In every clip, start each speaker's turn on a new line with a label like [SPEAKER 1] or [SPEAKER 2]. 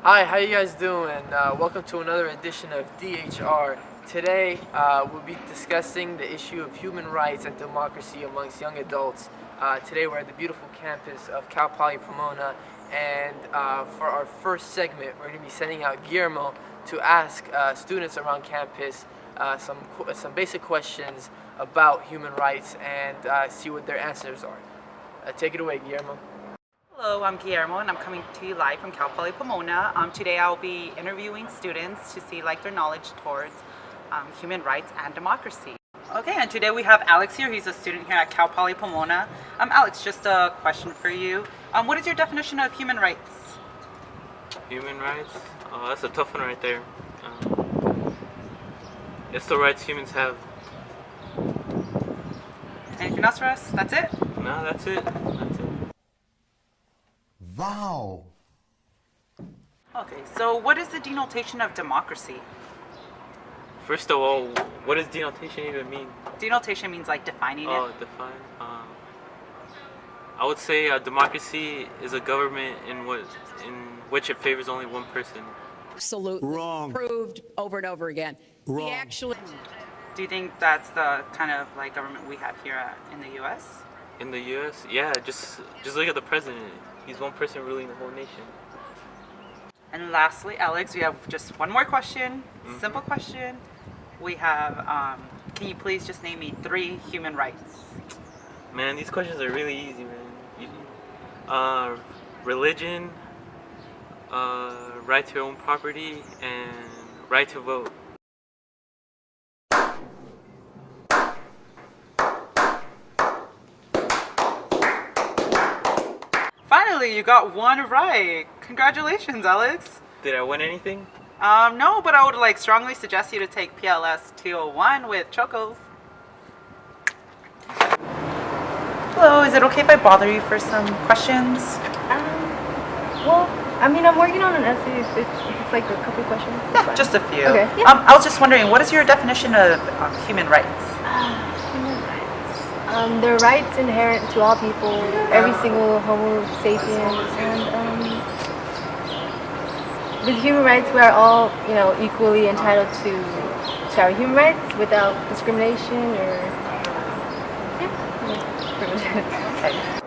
[SPEAKER 1] Hi, how you guys doing? Welcome to another edition of DHR. Today, we'll be discussing the issue of human rights and democracy amongst young adults. Today, we're at the beautiful campus of Cal Poly Pomona, and for our first segment, we're going to be sending out Guillermo to ask students around campus some basic questions about human rights and see what their answers are. Take it away, Guillermo.
[SPEAKER 2] Hello, I'm Guillermo and I'm coming to you live from Cal Poly Pomona. Today I'll be interviewing students to see their knowledge towards human rights and democracy. Okay, and today we have Alex here. He's a student here at Cal Poly Pomona. Alex, just a question for you. What is your definition of human rights?
[SPEAKER 3] Human rights? Oh, that's a tough one right there. It's the rights humans have.
[SPEAKER 2] Anything else for us? That's it?
[SPEAKER 3] No, that's it. That's it.
[SPEAKER 4] Wow.
[SPEAKER 2] Okay, so what is the denotation of democracy?
[SPEAKER 3] First of all, what does denotation even mean?
[SPEAKER 2] Denotation means defining
[SPEAKER 3] Oh,
[SPEAKER 2] it.
[SPEAKER 3] define. I would say democracy is a government in which it favors only one person.
[SPEAKER 5] Absolutely
[SPEAKER 4] Wrong.
[SPEAKER 5] proved over and over again.
[SPEAKER 4] Wrong.
[SPEAKER 5] The actually
[SPEAKER 2] Do you think that's the kind of government we have here in the U.S.?
[SPEAKER 3] In the U.S., yeah, just look at the president. He's one person ruling the whole nation.
[SPEAKER 2] And lastly, Alex, we have just one more question. Simple question. We have, can you please just name me 3 human rights?
[SPEAKER 3] Man, these questions are really easy, man. Religion, right to your own property, and right to vote.
[SPEAKER 2] Finally, you got one right. Congratulations, Alex.
[SPEAKER 3] Did I win anything?
[SPEAKER 2] No, but I would strongly suggest you to take PLS 201 with Chocos. Hello, is it okay if I bother you for some questions?
[SPEAKER 6] I'm working on an essay. If it's like a couple questions.
[SPEAKER 2] Yeah, just a few.
[SPEAKER 6] Okay, yeah.
[SPEAKER 2] I was just wondering, what is your definition of human rights?
[SPEAKER 6] Human rights. They're rights inherent to all people, every single Homo sapien, and with human rights, we are all, equally entitled to our human rights without discrimination or. Yeah, pretty much it.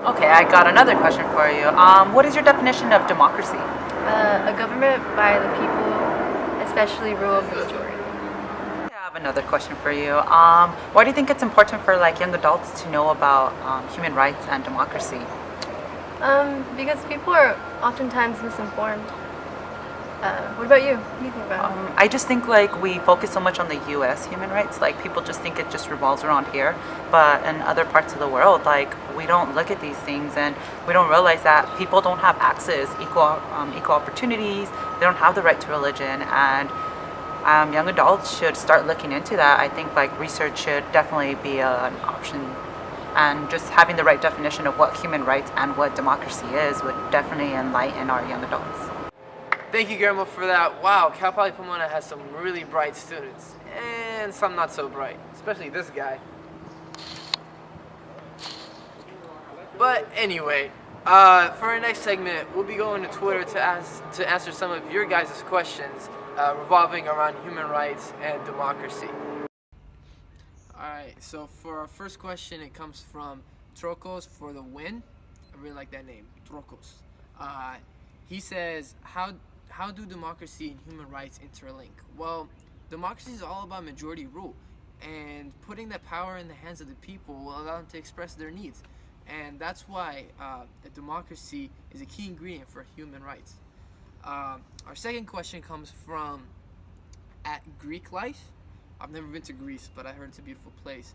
[SPEAKER 2] Okay, I got another question for you. What is your definition of democracy?
[SPEAKER 6] A government by the people, especially rule of the majority.
[SPEAKER 2] I have another question for you. Why do you think it's important for young adults to know about human rights and democracy?
[SPEAKER 6] Because people are oftentimes misinformed. What about you? What do you think about it?
[SPEAKER 2] I just think we focus so much on the U.S. human rights. People just think it just revolves around here, but in other parts of the world, we don't look at these things and we don't realize that people don't have access, equal opportunities. They don't have the right to religion, and young adults should start looking into that. I think research should definitely be an option, and just having the right definition of what human rights and what democracy is would definitely enlighten our young adults.
[SPEAKER 1] Thank you, Guillermo, for that. Wow, Cal Poly Pomona has some really bright students and some not so bright, especially this guy. But anyway, for our next segment, we'll be going to Twitter to answer some of your guys' questions revolving around human rights and democracy. Alright, so for our first question, it comes from Trocos for the win. I really like that name, Trocos. He says, how do democracy and human rights interlink? Well, democracy is all about majority rule, and putting that power in the hands of the people will allow them to express their needs. And that's why a democracy is a key ingredient for human rights. Our second question comes from at Greek Life. I've never been to Greece, but I heard it's a beautiful place.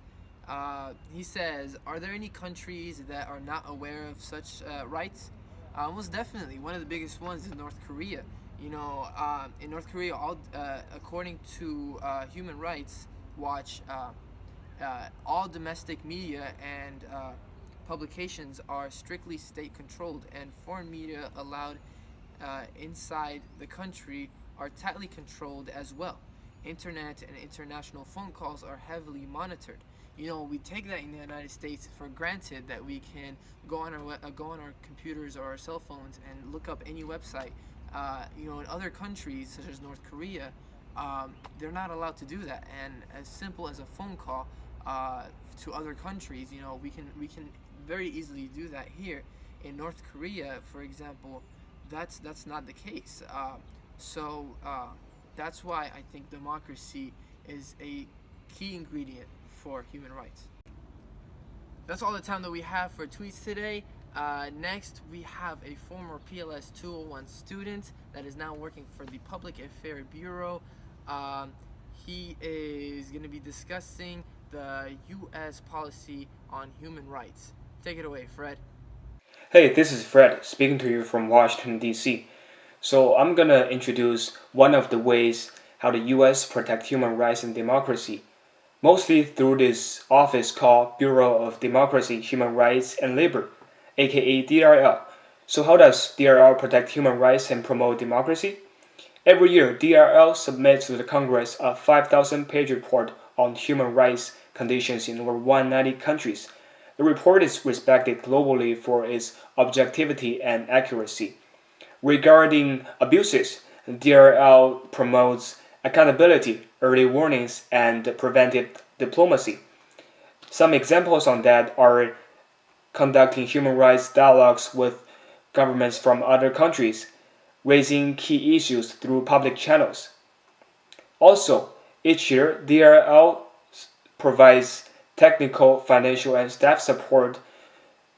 [SPEAKER 1] He says, are there any countries that are not aware of such rights? Most definitely. One of the biggest ones is North Korea. In North Korea, according to Human Rights Watch, all domestic media and publications are strictly state-controlled, and foreign media allowed inside the country are tightly controlled as well. Internet and international phone calls are heavily monitored. We take that in the United States for granted, that we can go on our computers or our cell phones and look up any website In other countries such as North Korea, they're not allowed to do that. And as simple as a phone call to other countries, we can very easily do that here. In North Korea, for example, that's not the case. That's why I think democracy is a key ingredient for human rights. That's all the time that we have for tweets today. Next, we have a former PLS 201 student that is now working for the Public Affairs Bureau. He is going to be discussing the U.S. policy on human rights. Take it away, Fred.
[SPEAKER 4] Hey, this is Fred speaking to you from Washington, D.C. So I'm going to introduce one of the ways how the U.S. protect human rights and democracy, mostly through this office called Bureau of Democracy, Human Rights and Labor, aka DRL. So how does DRL protect human rights and promote democracy? Every year, DRL submits to the Congress a 5,000-page report on human rights conditions in over 190 countries. The report is respected globally for its objectivity and accuracy. Regarding abuses, DRL promotes accountability, early warnings, and preventive diplomacy. Some examples on that are conducting human rights dialogues with governments from other countries, raising key issues through public channels. Also, each year, DRL provides technical, financial, and staff support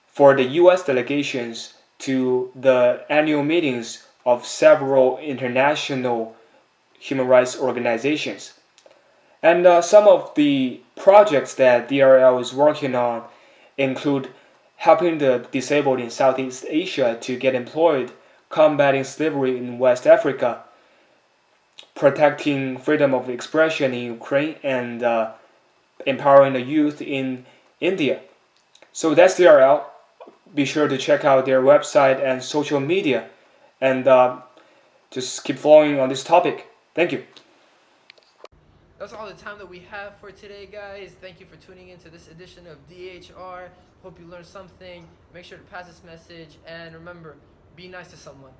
[SPEAKER 4] for the U.S. delegations to the annual meetings of several international human rights organizations. And some of the projects that DRL is working on include helping the disabled in Southeast Asia to get employed, combating slavery in West Africa, protecting freedom of expression in Ukraine, and empowering the youth in India. So that's DRL. Be sure to check out their website and social media, and just keep following on this topic. Thank you.
[SPEAKER 1] That's all the time that we have for today, guys. Thank you for tuning in to this edition of DHR. Hope you learned something. Make sure to pass this message, and remember, be nice to someone.